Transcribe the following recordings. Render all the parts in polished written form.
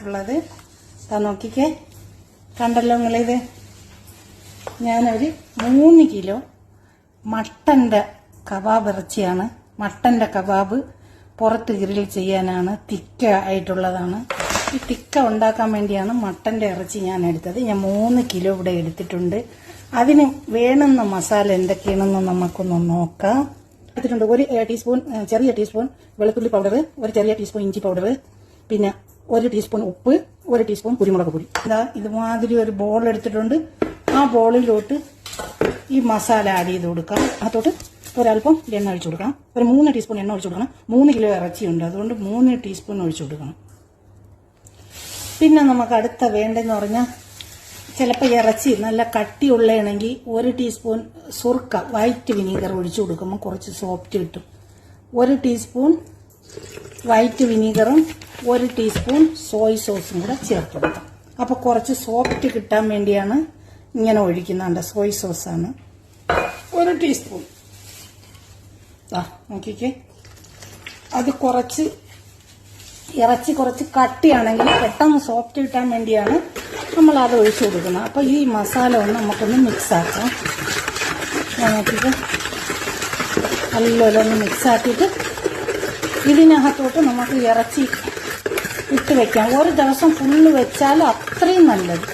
എടുത്തിട്ടുള്ളത്. നോക്കിക്കേ, കണ്ടല്ലോ നിങ്ങളിത്. ഞാനൊരു 3 കിലോ മട്ടന്റെ കബാബ് ഇറച്ചിയാണ്. മട്ടന്റെ കബാബ് പുറത്ത് ഗ്രിൽ ചെയ്യാനാണ്, തിക്ക ആയിട്ടുള്ളതാണ്. ഈ തിക്ക ഉണ്ടാക്കാൻ വേണ്ടിയാണ് മട്ടന്റെ ഇറച്ചി ഞാൻ എടുത്തത്. ഞാൻ 3 കിലോ ഇവിടെ എടുത്തിട്ടുണ്ട്. അതിന് വേണ്ടുന്ന മസാല എന്തൊക്കെയാണെന്ന് നമുക്കൊന്ന് നോക്കാം. എടുത്തിട്ടുണ്ട് 1 ടീസ്പൂൺ ചെറിയ ടീസ്പൂൺ വെളുത്തുള്ളി പൗഡർ, 1 ചെറിയ ടീസ്പൂൺ ഇഞ്ചി പൗഡർ, പിന്നെ 1 ടീസ്പൂൺ ഉപ്പ്, 1 ടീസ്പൂൺ കുരുമുളക് പൊടി. ഇതുമാതിരി ഒരു ബോൾ എടുത്തിട്ടുണ്ട്. ആ ബോളിലോട്ട് ഈ മസാല ആഡ് ചെയ്ത് കൊടുക്കാം. അതോട്ട് ഒരല്പം എണ്ണ ഒഴിച്ചു കൊടുക്കണം. ഒരു 3 ടീസ്പൂൺ എണ്ണ ഒഴിച്ചു കൊടുക്കണം. 3 കിലോ ഇറച്ചിയുണ്ട്, അതുകൊണ്ട് 3 ടീസ്പൂൺ ഒഴിച്ചു കൊടുക്കണം. പിന്നെ നമുക്ക് അടുത്ത വേണ്ടെന്ന് പറഞ്ഞാൽ, ചിലപ്പോൾ ഇറച്ചി നല്ല കട്ടിയുള്ളതാണെങ്കിൽ 1 ടീസ്പൂൺ സുർക്ക വൈറ്റ് വിനീഗർ ഒഴിച്ചു കൊടുക്കുമ്പോൾ കുറച്ച് സോഫ്റ്റ് കിട്ടും. 1 ടീസ്പൂൺ വൈറ്റ് വിനീഗറും 1 ടീസ്പൂൺ സോയ് സോസും കൂടെ ചേർത്ത് കൊടുക്കാം. അപ്പോൾ കുറച്ച് സോഫ്റ്റ് കിട്ടാൻ വേണ്ടിയാണ് ഇങ്ങനെ ഒഴിക്കുന്നുണ്ട്. സോയ് സോസാണ് 1 ടീസ്പൂൺ. നോക്കിക്കേ, അത് കുറച്ച് ഇറച്ചി കുറച്ച് കട്ടിയാണെങ്കിൽ പെട്ടെന്ന് സോഫ്റ്റ് കിട്ടാൻ വേണ്ടിയാണ് നമ്മൾ അത് ഒഴിച്ചു കൊടുക്കുന്നത്. അപ്പോൾ ഈ മസാല ഒന്ന് നമുക്കൊന്ന് മിക്സ് ആക്കാം. നോക്കിയിട്ട് നല്ലപോലെ ഒന്ന് മിക്സ് ആക്കിയിട്ട് ഇതിനകത്തോട്ട് നമുക്ക് ഇറച്ചി ഇട്ട് വെക്കാം. ഒരു ദിവസം ഫുള്ള് വെച്ചാൽ അത്രയും നല്ലത്.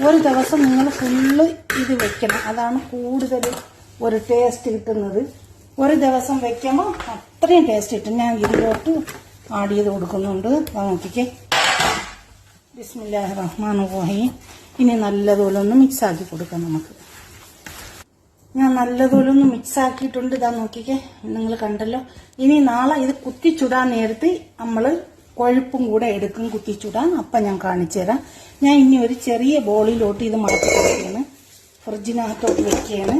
ഒരു ദിവസം നിങ്ങൾ ഫുള്ള് ഇത് വെക്കണം, അതാണ് കൂടുതൽ ഒരു ടേസ്റ്റ് കിട്ടുന്നത്. ഒരു ദിവസം വെക്കുമ്പോൾ അത്രയും ടേസ്റ്റ് കിട്ടും. ഞാൻ ഇതിലോട്ട് ആഡ് ചെയ്ത് കൊടുക്കുന്നുണ്ട്. നോക്കിക്കേ, ബിസ്മില്ലാഹിർ റഹ്മാനിർ റഹീം. ഇനി നല്ലതുപോലെ ഒന്ന് മിക്സ് ആക്കി കൊടുക്കാം നമുക്ക്. ഞാൻ നല്ലതുപോലെ ഒന്ന് മിക്സ് ആക്കിയിട്ടുണ്ട്. നോക്കിക്കേ, നിങ്ങൾ കണ്ടല്ലോ. ഇനി നാളെ ഇത് കുത്തിച്ചുടാൻ നേരത്ത് നമ്മൾ കൊഴുപ്പും കൂടെ എടുക്കും കുത്തിച്ചുടാൻ. അപ്പം ഞാൻ കാണിച്ചു തരാം. ഞാൻ ഇനി ഒരു ചെറിയ ബോളിലോട്ട് ഇത് മാറ്റി കൊടുക്കുകയാണ്, ഫ്രിഡ്ജിനകത്തോട്ട് വെക്കുകയാണ്.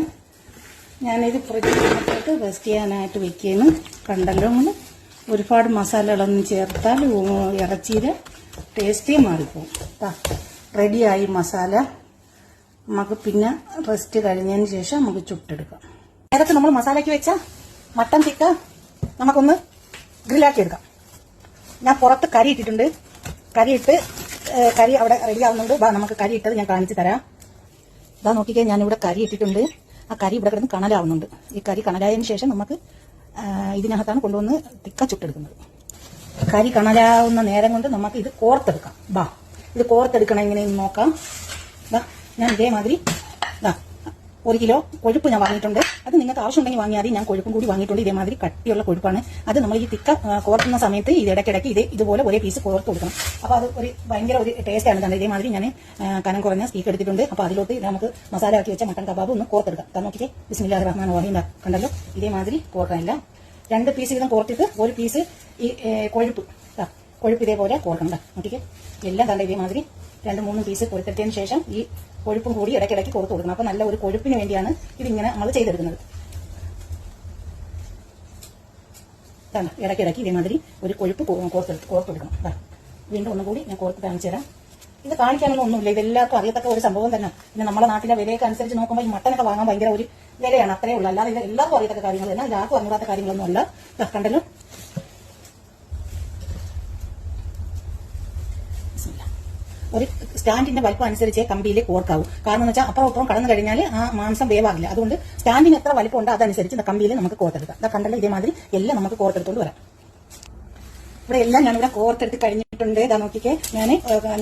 ഞാനിത് ഫ്രിഡ്ജിനകത്തോട്ട് റെസ്റ്റ് ചെയ്യാനായിട്ട് വെക്കുകയാണ്. കണ്ടല്ലോ നമ്മൾ. ഒരുപാട് മസാലകളൊന്നും ചേർത്താൽ ഇറച്ചിയുടെ ടേസ്റ്റേ മാറിപ്പോവും. റെഡിയായി മസാല. നമുക്ക് പിന്നെ റെസ്റ്റ് കഴിഞ്ഞതിന് ശേഷം നമുക്ക് ചുട്ടെടുക്കാം. നേരത്തെ നമ്മൾ മസാലയ്ക്ക് വെച്ച മട്ടൻ തിക്ക നമുക്കൊന്ന് ഗ്രില്ലാക്കി എടുക്കാം. ഞാൻ പുറത്ത് കരി ഇട്ടിട്ടുണ്ട്. കരി അവിടെ റെഡി ആവുന്നുണ്ട്. നമുക്ക് കരി ഇട്ടത് ഞാൻ കാണിച്ചു തരാം. നോക്കിക്കേ, ഞാനിവിടെ കരി ഇട്ടിട്ടുണ്ട്. ആ കരി ഇവിടെ കിടന്ന് കണലാവുന്നുണ്ട്. ഈ കരി കണലായതിനു ശേഷം നമുക്ക് ഇതിനകത്താണ് കൊണ്ടുവന്ന് തിക്ക ചുട്ടെടുക്കുന്നത്. കരി കണലാവുന്ന നേരം കൊണ്ട് നമുക്ക് ഇത് കോർത്തെടുക്കാം. ഇത് കോർത്തെടുക്കണം എങ്ങനെയെന്ന് നോക്കാം. ഞാൻ ഇതേമാതിരി 1 കിലോ കൊഴുപ്പ് ഞാൻ വാങ്ങിയിട്ടുണ്ട്. അത് നിങ്ങൾക്ക് ആവശ്യമുണ്ടെങ്കിൽ വാങ്ങിയാൽ മതി. ഞാൻ കൊഴുപ്പും കൂടി വാങ്ങിയിട്ടുണ്ട്. ഇതേമാതിരി കട്ടിയുള്ള കൊഴുപ്പാണ്. അത് നമ്മൾ ഈ തിക്ക കോർത്തുന്ന സമയത്ത് ഇത് ഇടയ്ക്കിടയ്ക്ക് ഇതുപോലെ ഒരേ പീസ് കോർത്ത് കൊടുക്കണം. അപ്പോൾ അത് ഭയങ്കര ഒരു ടേസ്റ്റ് ആണ്. ഇതേമാതിരി ഞാൻ കനം കുറഞ്ഞ സ്റ്റീക്ക് എടുത്തിട്ടുണ്ട്. അപ്പോൾ അതിലോട്ട് നമുക്ക് മസാല ആക്കി വെച്ച മട്ടൻ കബാബ് ഒന്ന് കോർത്തെടുക്കാം. നോക്കിക്കേ, ബിസ്മില്ലാഹിർ റഹ്മാനിർ റഹീം. കണ്ടല്ലോ, ഇതേമാതിരി കോർക്കാനില്ല. 2 പീസ് വീതം കോർത്തിട്ട് 1 പീസ് ഈ കൊഴുപ്പ് ഇതേപോലെ കോർക്കണം. നോക്കിക്കേ, എല്ലാം കണ്ട ഇതേമാതിരി 2-3 പീസ് കൊടുത്തതിന് ശേഷം ഈ കൊഴുപ്പും കൂടി ഇടയ്ക്കിടയ്ക്ക് കോർത്ത് കൊടുക്കണം. അപ്പോൾ നല്ല ഒരു കൊഴുപ്പിന് വേണ്ടിയാണ് ഇതിങ്ങനെ നമ്മൾ ചെയ്തെടുക്കുന്നത്. ഇടയ്ക്കിടയ്ക്ക് ഇതേമാതിരി ഒരു കൊഴുപ്പ് കോർത്ത് കൊടുക്കണം. വീണ്ടും ഒന്നുകൂടി ഞാൻ കോർത്ത് കാണിച്ചു തരാം. ഇത് കാണിക്കാനുള്ള ഒന്നുമില്ല, ഇതെല്ലാവർക്കും അറിയത്തക്ക ഒരു സംഭവം തന്നെ. പിന്നെ നമ്മുടെ നാട്ടിലെ വിലയൊക്കെ അനുസരിച്ച് നോക്കുമ്പോൾ ഈ മട്ടനൊക്കെ വാങ്ങാൻ ഭയങ്കര ഒരു വിലയാണ്, അത്രേ ഉള്ളൂ. അല്ലാതെ ഇത് എല്ലാവർക്കും അറിയത്തക്ക കാര്യങ്ങൾ തന്നെ, എല്ലാവർക്കും അറിയാത്ത കാര്യങ്ങളൊന്നും അല്ല. കണ്ടല്ലോ, ഒരു സ്റ്റാൻഡിന്റെ വലിപ്പം അനുസരിച്ച് കമ്പിയിൽ കോർക്കാവും. കാരണം എന്ന് വെച്ചാൽ അപ്പുറം കടന്നു കഴിഞ്ഞാൽ ആ മാംസം വേവാകില്ല. അതുകൊണ്ട് സ്റ്റാൻഡിന് എത്ര വലിപ്പം ഉണ്ട് അതനുസരിച്ച് കമ്പിയിൽ നമുക്ക് കോർത്തെടുക്കാം. കണ്ടല്ലോ, ഇതേമാതിരി എല്ലാം നമുക്ക് കോർത്തെടുത്തോണ്ട് വരാം. ഇവിടെ എല്ലാം ഞാനിവിടെ കോർത്തെടുത്ത് കഴിഞ്ഞിട്ടുണ്ട്. നോക്കിക്കേ, ഞാൻ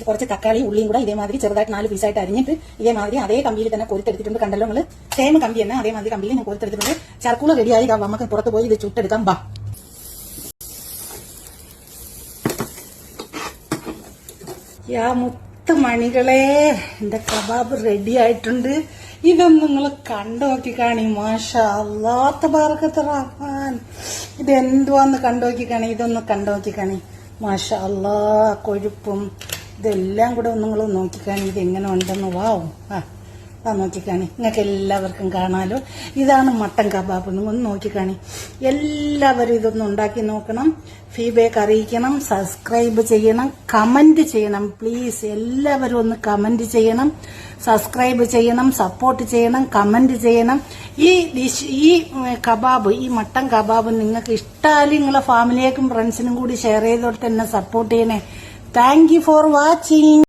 കുറച്ച് തക്കാളിയും ഉള്ളിയും കൂടെ ഇതേമാതിരി ചെറുതായിട്ട് 4 പീസായിട്ട് അരിഞ്ഞിട്ട് ഇതേമാതിരി അതേ കമ്പിയിൽ തന്നെ കോർത്തെടുത്തിട്ടുണ്ട്. കണ്ടല്ലോ നമ്മൾ, സെയിം കമ്പി തന്നെ അതേമാതിരി കമ്പിയിൽ ഞാൻ കോർത്തെടുത്തിട്ടുണ്ട്. ചർക്കൂള റെഡിയായി. നമുക്ക് പുറത്ത് പോയി ഇത് ചുട്ടെടുക്കാം. മണികളെ, എന്റെ കബാബ് റെഡി ആയിട്ടുണ്ട്. ഇതൊന്നും നിങ്ങൾ കണ്ടു നോക്കി കാണി. മാഷാ അല്ലാഹ്, തബാറകത്ത് റഹ്മാൻ. ഇത് എന്തുവാന്ന് കണ്ടു നോക്കി കാണി. ഇതൊന്ന് കണ്ടു നോക്കി കാണി. മാഷാ അല്ലാഹ്, കൊഴുപ്പും ഇതെല്ലാം കൂടെ നിങ്ങൾ നോക്കിക്കാണി. ഇത് എങ്ങനെ ഉണ്ടെന്ന്. വാവും. നോക്കിക്കാണി, നിങ്ങൾക്ക് എല്ലാവർക്കും കാണാലോ. ഇതാണ് മട്ടൻ കബാബ്. ഒന്ന് നോക്കിക്കാണി. എല്ലാവരും ഇതൊന്ന് ഉണ്ടാക്കി നോക്കണം. ഫീഡ്ബാക്ക് അറിയിക്കണം, സബ്സ്ക്രൈബ് ചെയ്യണം, കമന്റ് ചെയ്യണം. പ്ലീസ് എല്ലാവരും ഒന്ന് കമന്റ് ചെയ്യണം, സബ്സ്ക്രൈബ് ചെയ്യണം, സപ്പോർട്ട് ചെയ്യണം, കമന്റ് ചെയ്യണം. ഈ കബാബ്, ഈ മട്ടൻ കബാബ് നിങ്ങൾക്ക് ഇഷ്ടമായാലും നിങ്ങളെ ഫാമിലിയേക്കും ഫ്രണ്ട്സിനും കൂടി ഷെയർ ചെയ്തോട്ട് തന്നെ സപ്പോർട്ട് ചെയ്യണേ. Thank you for watching.